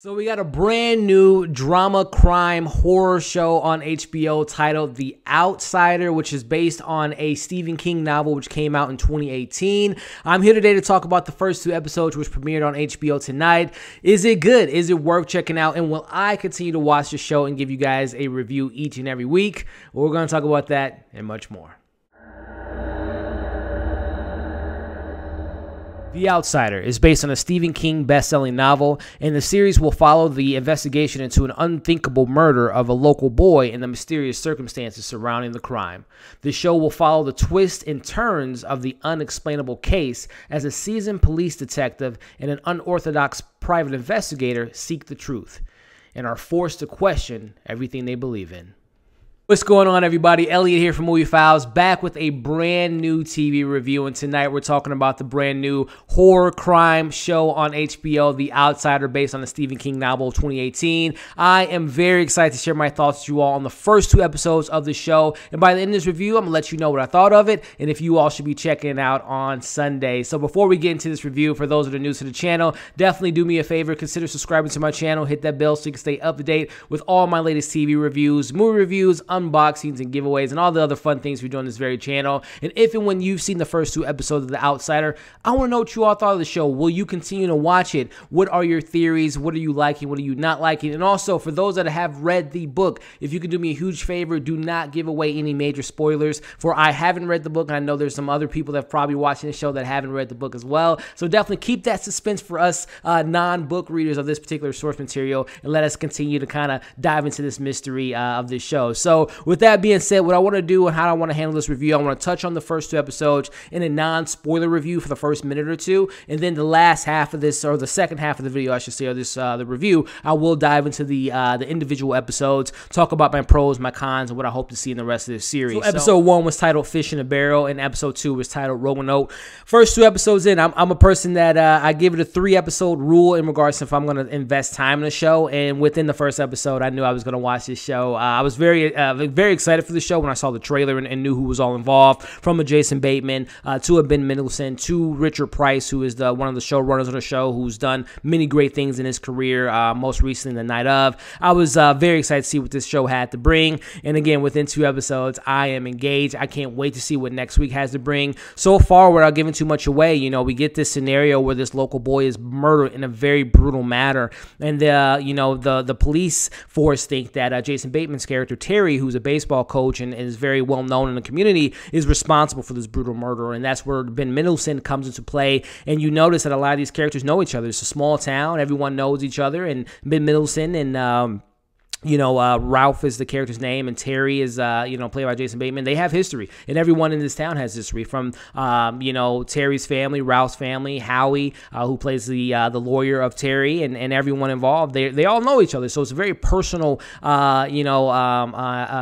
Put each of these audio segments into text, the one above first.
So we got a brand new drama crime horror show on HBO titled The Outsider, which is based on a Stephen King novel which came out in 2018. I'm here today to talk about the first two episodes which premiered on HBO tonight. Is it good? Is it worth checking out? And will I continue to watch the show and give you guys a review each and every week? Well, we're going to talk about that and much more. The Outsider is based on a Stephen King best-selling novel, and the series will follow the investigation into an unthinkable murder of a local boy and the mysterious circumstances surrounding the crime. The show will follow the twists and turns of the unexplainable case as a seasoned police detective and an unorthodox private investigator seek the truth and are forced to question everything they believe in. What's going on, everybody? Elliot here from Movie Files, back with a brand new TV review, and tonight we're talking about the brand new horror crime show on HBO, The Outsider, based on the Stephen King novel of 2018. I am very excited to share my thoughts with you all on the first two episodes of the show, and by the end of this review, I'm going to let you know what I thought of it, and if you all should be checking it out on Sunday. So before we get into this review, for those that are new to the channel, definitely do me a favor, consider subscribing to my channel, hit that bell so you can stay up to date with all my latest TV reviews, movie reviews, unboxings and giveaways, and all the other fun things we do on this very channel. And if and when you've seen the first two episodes of The Outsider, I want to know what you all thought of the show. Will you continue to watch it? What are your theories? What are you liking? What are you not liking? And also, for those that have read the book, if you could do me a huge favor, do not give away any major spoilers, for I haven't read the book, and I know there's some other people that are probably watching the show that haven't read the book as well. So definitely keep that suspense for us non-book readers of this particular source material, and let us continue to kind of dive into this mystery of this show. So with that being said, what I want to do and how I want to handle this review, I want to touch on the first two episodes in a non-spoiler review for the first minute or two, and then the last half of this, or the second half of the video, I should say, or this the review, I will dive into the individual episodes, talk about my pros, my cons, and what I hope to see in the rest of this series. So episode 1 was titled Fish in a Barrel, and episode 2 was titled Roanoke. First two episodes in, I'm a person that I give it a 3-episode rule in regards to if I'm going to invest time in a show, and within the first episode, I knew I was going to watch this show. I was very excited for the show when I saw the trailer and knew who was all involved, from a Jason Bateman to a Ben Mendelsohn to Richard Price, who is one of the showrunners of the show, who's done many great things in his career, most recently The Night Of. I was very excited to see what this show had to bring, and again, within 2 episodes, I am engaged. I can't wait to see what next week has to bring. So far, without giving too much away, you know, we get this scenario where this local boy is murdered in a very brutal manner, and the police force think that Jason Bateman's character, Terry, who's a baseball coach and is very well known in the community, is responsible for this brutal murder, and that's where Ben Mendelsohn comes into play. And you notice that a lot of these characters know each other. It's a small town, everyone knows each other, and Ben Mendelsohn and Ralph is the character's name, and Terry is, played by Jason Bateman. They have history, and everyone in this town has history, from, Terry's family, Ralph's family, Howie, who plays the lawyer of Terry, and everyone involved. They all know each other, so it's a very personal,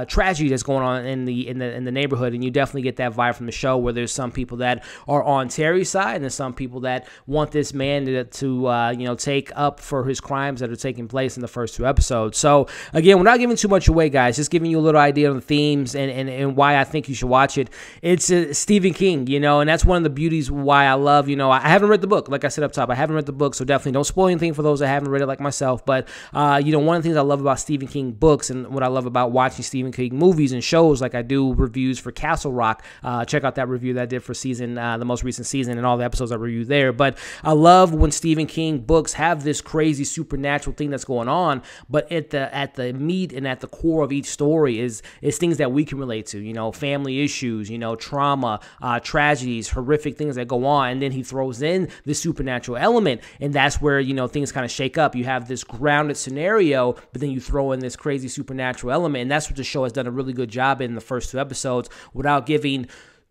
tragedy that's going on in the neighborhood, and you definitely get that vibe from the show, where there's some people that are on Terry's side, and there's some people that want this man to take up for his crimes that are taking place in the first 2 episodes. So again, we're not giving too much away, guys. Just giving you a little idea on the themes and why I think you should watch it. It's Stephen King, and that's one of the beauties why I love, I haven't read the book. Like I said up top, I haven't read the book, so definitely don't spoil anything for those that haven't read it like myself. But, one of the things I love about Stephen King books, and what I love about watching Stephen King movies and shows, like I do reviews for Castle Rock. Check out that review that I did for the most recent season, and all the episodes I reviewed there. But I love when Stephen King books have this crazy supernatural thing that's going on, but at the meat and at the core of each story is things that we can relate to, family issues, trauma, tragedies, horrific things that go on, and then he throws in the supernatural element, and that's where, things kind of shake up. You have this grounded scenario, but then you throw in this crazy supernatural element, and that's what the show has done a really good job in the first 2 episodes, without giving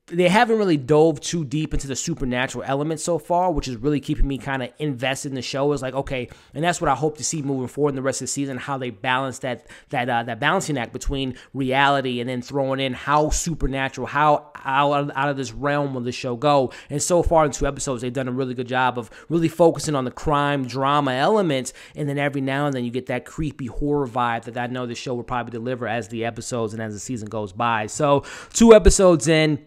they haven't really dove too deep into the supernatural element so far, which is really keeping me kind of invested in the show. It's like, okay, and that's what I hope to see moving forward in the rest of the season, how they balance that balancing act between reality and then throwing in how supernatural, how out of this realm will the show go. And so far in 2 episodes, they've done a really good job of really focusing on the crime drama elements, and then every now and then you get that creepy horror vibe that I know the show will probably deliver as the episodes and as the season goes by. So 2 episodes in,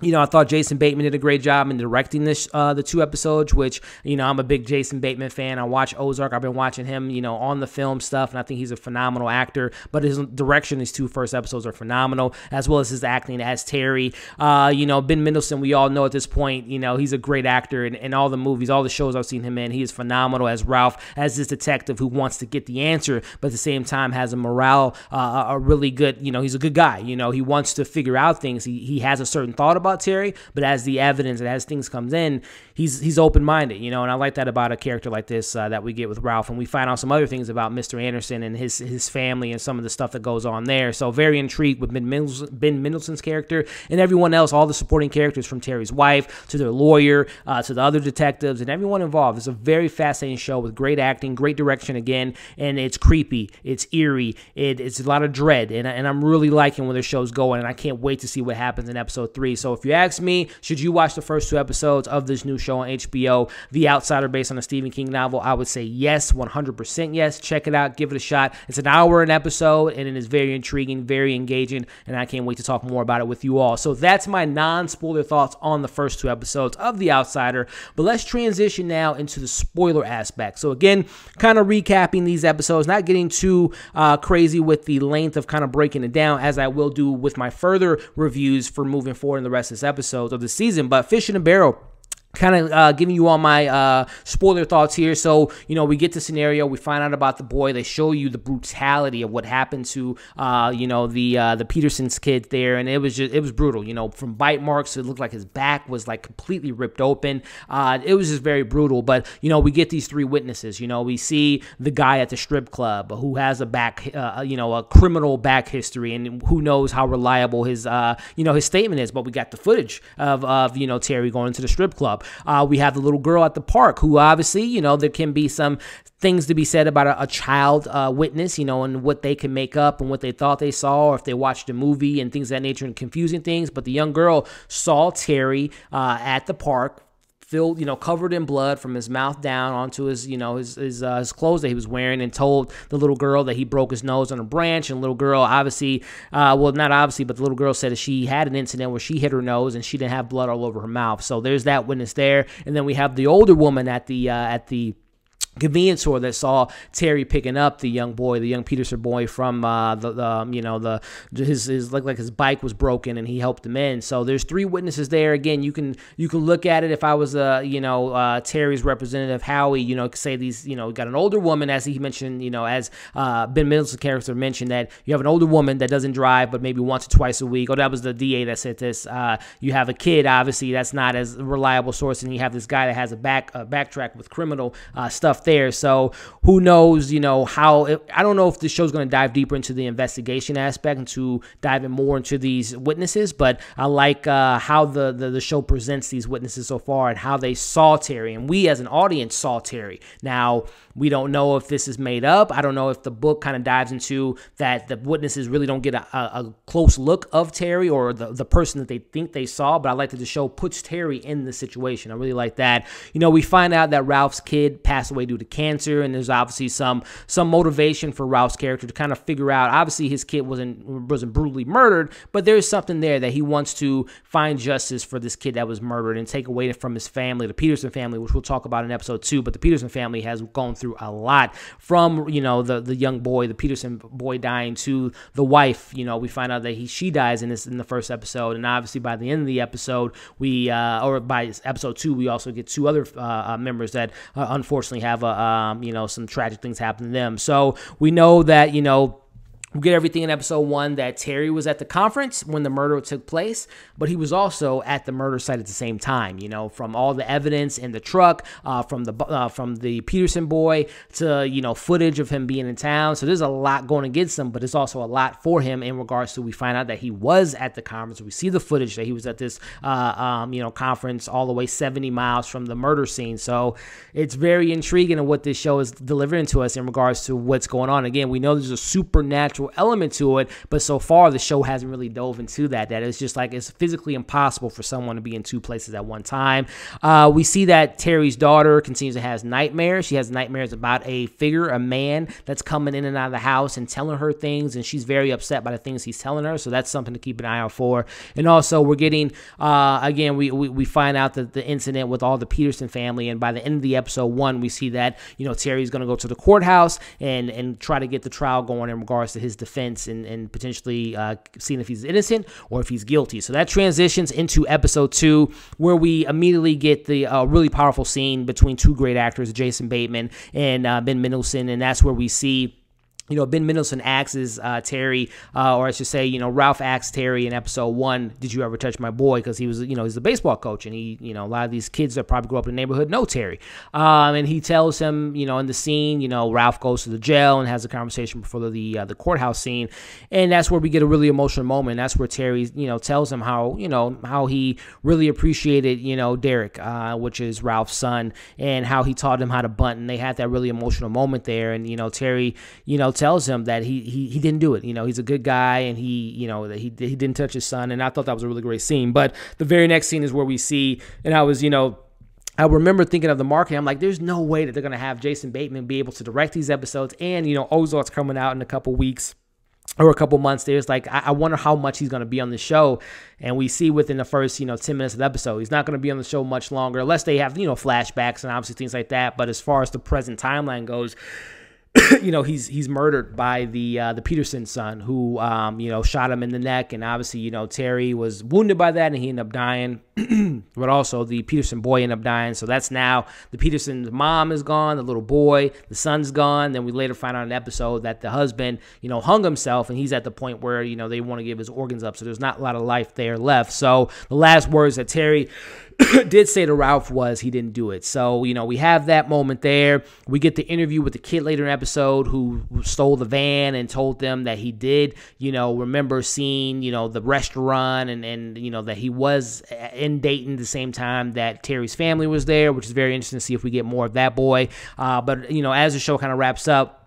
I thought Jason Bateman did a great job in directing the 2 episodes, which, I'm a big Jason Bateman fan. I watch Ozark. I've been watching him, on the film stuff, and I think he's a phenomenal actor. But his direction, these 2 first episodes are phenomenal, as well as his acting as Terry. Ben Mendelsohn, we all know at this point, he's a great actor in all the movies, all the shows I've seen him in. He is phenomenal as Ralph, as this detective who wants to get the answer, but at the same time has a morale, a really good, he's a good guy. He wants to figure out things. He has a certain thought about Terry, but as the evidence and as things comes in, he's open-minded, and I like that about a character like this that we get with Ralph, and we find out some other things about Mr. Anderson and his family and some of the stuff that goes on there. So very intrigued with Ben Mendelsohn's character and everyone else, all the supporting characters from Terry's wife to their lawyer to the other detectives and everyone involved. It's a very fascinating show with great acting, great direction again, and it's creepy, it's eerie, it's a lot of dread, and I'm really liking where the show's going, and I can't wait to see what happens in episode 3. So if you ask me, should you watch the first 2 episodes of this new show on HBO, The Outsider, based on a Stephen King novel? I would say yes, 100% yes. Check it out, give it a shot. It's an hour an episode, and it is very intriguing, very engaging, and I can't wait to talk more about it with you all. So that's my non-spoiler thoughts on the first 2 episodes of The Outsider, but let's transition now into the spoiler aspect. So again, kind of recapping these episodes, not getting too crazy with the length of kind of breaking it down, as I will do with my further reviews for moving forward in the rest of this episodes of the season. But Fish in a Barrel, kind of giving you all my spoiler thoughts here. So, we get the scenario, we find out about the boy, they show you the brutality of what happened to, the Peterson's kid there, and it was brutal, from bite marks, it looked like his back was like completely ripped open. It was just very brutal, but, we get these 3 witnesses, we see the guy at the strip club who has a a criminal back history, and who knows how reliable his, his statement is, but we got the footage of Terry going into the strip club. We have the little girl at the park who obviously, there can be some things to be said about a child witness, and what they can make up and what they thought they saw, or if they watched a movie and things of that nature and confusing things. But the young girl saw Terry at the park, filled, covered in blood from his mouth down onto his, his clothes that he was wearing, and told the little girl that he broke his nose on a branch. And the little girl obviously, well, not obviously, but the little girl said that she had an incident where she hit her nose and she didn't have blood all over her mouth. So there's that witness there. And then we have the older woman at the convenience store that saw Terry picking up the young Peterson boy from his like his bike was broken and he helped him in. So there's 3 witnesses there. Again, you can look at it. If I was Terry's representative, Howie, could say these, got an older woman, as he mentioned, as Ben Mendelsohn's character mentioned, that you have an older woman that doesn't drive, but maybe once or twice a week. Oh, that was the DA that said this. You have a kid, obviously that's not as reliable source, and you have this guy that has a backtrack with criminal stuff there. So who knows, how I don't know if the show's going to dive deeper into the investigation aspect and to dive in more into these witnesses, but I like how the show presents these witnesses so far and how they saw Terry, and we as an audience saw Terry. Now, we don't know if this is made up. I don't know if the book kind of dives into that the witnesses really don't get a close look of Terry or the person that they think they saw, but I like that the show puts Terry in the situation. I really like that. We find out that Ralph's kid passed away due to cancer, and there's obviously some motivation for Ralph's character to kind of figure out, obviously his kid wasn't brutally murdered, but there's something there that he wants to find justice for this kid that was murdered and take away from his family, the Peterson family, which we'll talk about in episode 2, but the Peterson family has gone through a lot, from the young boy, the Peterson boy, dying to the wife. We find out that she dies in the first episode, and obviously by the end of the episode, or by episode 2, we also get 2 other members that unfortunately have some tragic things happen to them. So we know that we get everything in episode 1 that Terry was at the conference when the murder took place, but he was also at the murder site at the same time. From all the evidence in the truck, from the Peterson boy to footage of him being in town. So there's a lot going against him, but it's also a lot for him in regards to, we find out that he was at the conference. We see the footage that he was at this conference all the way 70 miles from the murder scene. So it's very intriguing in what this show is delivering to us in regards to what's going on. Again, we know there's a supernatural supernatural element to it, but so far the show hasn't really dove into that it's just like it's physically impossible for someone to be in two places at one time. We see that Terry's daughter continues to have nightmares. She has nightmares about a figure, a man that's coming in and out of the house and telling her things, and she's very upset by the things he's telling her, so that's something to keep an eye out for. And also we're getting again, we find out that the incident with all the Peterson family, and by the end of the episode 1 we see that, you know, Terry's going to go to the courthouse and try to get the trial going in regards to his defense and potentially seeing if he's innocent or if he's guilty. So that transitions into episode 2, where we immediately get the really powerful scene between two great actors, Jason Bateman and Ben Mendelsohn, and that's where we see, you know, Ben Mendelsohn asks Terry, or I should say, you know, Ralph asks Terry in episode 1, did you ever touch my boy? Because he was, you know, he's a baseball coach, and he, you know, a lot of these kids that probably grew up in the neighborhood know Terry. And he tells him, you know, in the scene, you know, Ralph goes to the jail and has a conversation before the courthouse scene, and that's where we get a really emotional moment. That's where Terry, you know, tells him how, you know, how he really appreciated, you know, Derek, which is Ralph's son, and how he taught him how to bunt, and they had that really emotional moment there. And, you know, Terry, you know, tells him that he didn't do it. You know, he's a good guy, and he, you know, that he didn't touch his son. And I thought that was a really great scene. But the very next scene is where we see, and I was, you know, I remember thinking of the marketing. I'm like, there's no way that they're going to have Jason Bateman be able to direct these episodes. And, you know, Ozark's coming out in a couple weeks or a couple months. There's like, I wonder how much he's going to be on the show. And we see within the first, you know, 10 minutes of the episode, he's not going to be on the show much longer, unless they have, you know, flashbacks and obviously things like that. But as far as the present timeline goes, you know, he's murdered by the Peterson son, who you know, shot him in the neck, and obviously, you know, Terry was wounded by that and he ended up dying. But also the Peterson boy ended up dying. So that's now the Peterson's mom is gone, the little boy, the son's gone. Then we later find out in an episode that the husband, you know, hung himself, and he's at the point where, you know, they want to give his organs up. So there's not a lot of life there left. So the last words that Terry did say to Ralph was he didn't do it. So, you know, we have that moment there. We get the interview with the kid later in the episode who stole the van and told them that he did, you know, remember seeing, you know, the restaurant and you know, that he was in Dayton at the same time that Terry's family was there, which is very interesting to see if we get more of that boy. But, you know, as the show kind of wraps up,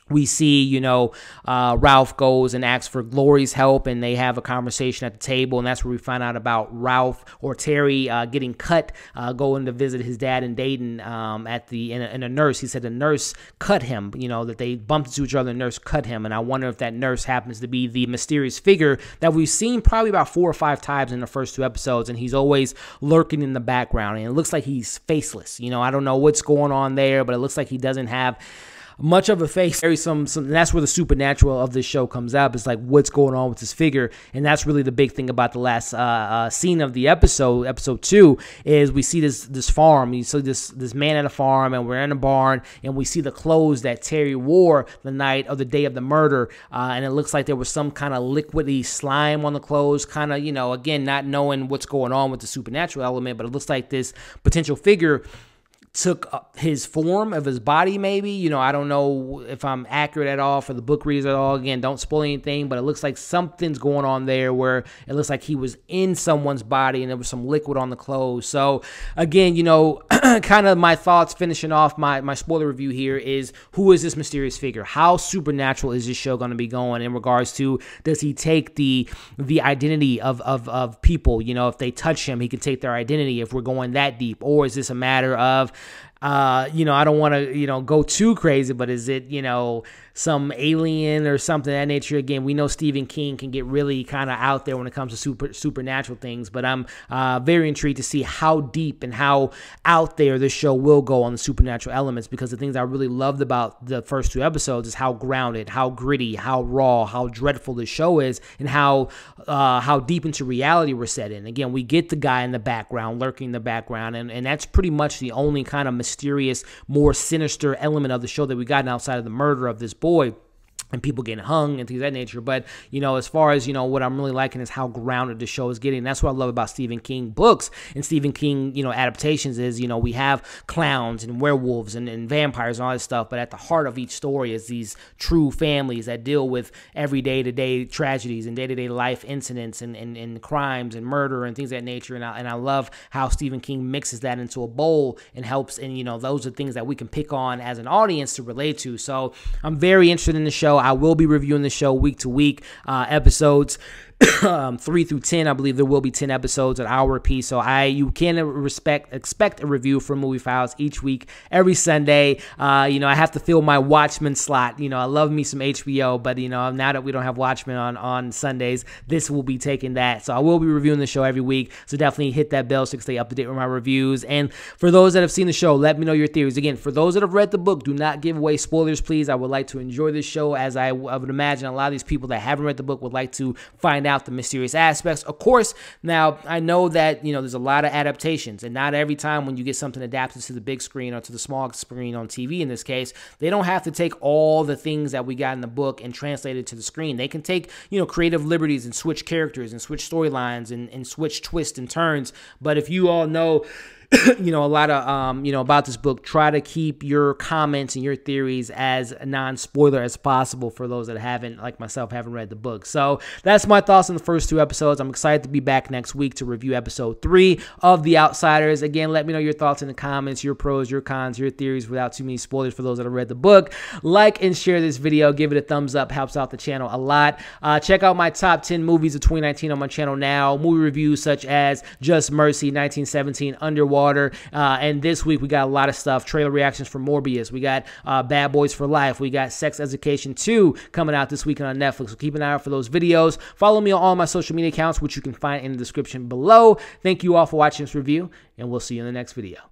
we see, you know, Ralph goes and asks for Glory's help, and they have a conversation at the table, and that's where we find out about Ralph or Terry getting cut, going to visit his dad in Dayton in a nurse. He said the nurse cut him, you know, that they bumped into each other, the nurse cut him, and I wonder if that nurse happens to be the mysterious figure that we've seen probably about 4 or 5 times in the first 2 episodes, and he's always lurking in the background, and it looks like he's faceless. You know, I don't know what's going on there, but it looks like he doesn't have much of a face. Some that's where the supernatural of this show comes up. It's like, what's going on with this figure? And that's really the big thing about the last scene of the episode 2, is we see this farm. You see this man at a farm, and we're in a barn, and we see the clothes that Terry wore the night of the day of the murder, and it looks like there was some kind of liquidy slime on the clothes, kind of, you know, again, not knowing what's going on with the supernatural element, but it looks like this potential figure took his form of his body, maybe. You know, I don't know if I'm accurate at all for the book readers at all. Again, don't spoil anything, but it looks like something's going on there where it looks like he was in someone's body and there was some liquid on the clothes. So again, you know, kind of my thoughts finishing off my spoiler review here is, who is this mysterious figure? How supernatural is this show going to be going in regards to, does he take the identity of people? You know, if they touch him, he can take their identity if we're going that deep. Or is this a matter of, you know, I don't want to, you know, go too crazy, but is it, you know, some alien or something of that nature? Again, we know Stephen King can get really kind of out there when it comes to supernatural things, but I'm very intrigued to see how deep and how out there this show will go on the supernatural elements, because the things I really loved about the first 2 episodes is how grounded, how gritty, how raw, how dreadful the show is, and how deep into reality we're set in. Again, we get the guy in the background, lurking in the background, and that's pretty much the only kind of mysterious, more sinister element of the show that we got outside of the murder of this boy and people getting hung and things of that nature. But, you know, as far as, you know, what I'm really liking is how grounded the show is getting. That's what I love about Stephen King books and Stephen King, you know, adaptations is, you know, we have clowns and werewolves and vampires and all that stuff, but at the heart of each story is these true families that deal with every day-to-day tragedies and day-to-day life incidents and crimes and murder and things of that nature. And I love how Stephen King mixes that into a bowl and helps, and, you know, those are things that we can pick on as an audience to relate to. So I'm very interested in the show. I will be reviewing the show week to week, episodes 3 through 10. I believe there will be 10 episodes, an hour apiece. So you can expect a review from Movie Files each week, every Sunday. I have to fill my Watchmen slot. I love me some HBO, but now that we don't have Watchmen on Sundays, this will be taking that. So I will be reviewing the show every week. So definitely hit that bell so you can stay up to date with my reviews. And for those that have seen the show, let me know your theories. Again, for those that have read the book, do not give away spoilers, please. I would like to enjoy this show, as I would imagine a lot of these people that haven't read the book would like to find out the mysterious aspects. Of course, now I know that there's a lot of adaptations, and not every time when you get something adapted to the big screen or to the small screen on TV, in this case, they don't have to take all the things that we got in the book and translate it to the screen. They can take creative liberties and switch characters and switch storylines and switch twists and turns. But if you all know a lot of, about this book, try to keep your comments and your theories as non-spoiler as possible for those that haven't, like myself, haven't read the book. So that's my thoughts on the first 2 episodes. I'm excited to be back next week to review episode 3 of The Outsiders. Again, let me know your thoughts in the comments, your pros, your cons, your theories without too many spoilers for those that have read the book. Like and share this video. Give it a thumbs up. Helps out the channel a lot. Check out my top 10 movies of 2019 on my channel now. Movie reviews such as Just Mercy, 1917, Underwater, and this week we got a lot of stuff. Trailer reactions for Morbius. We got Bad Boys for Life. We got Sex Education 2 coming out this weekend on Netflix. So keep an eye out for those videos. Follow me on all my social media accounts, which you can find in the description below. Thank you all for watching this review, and we'll see you in the next video.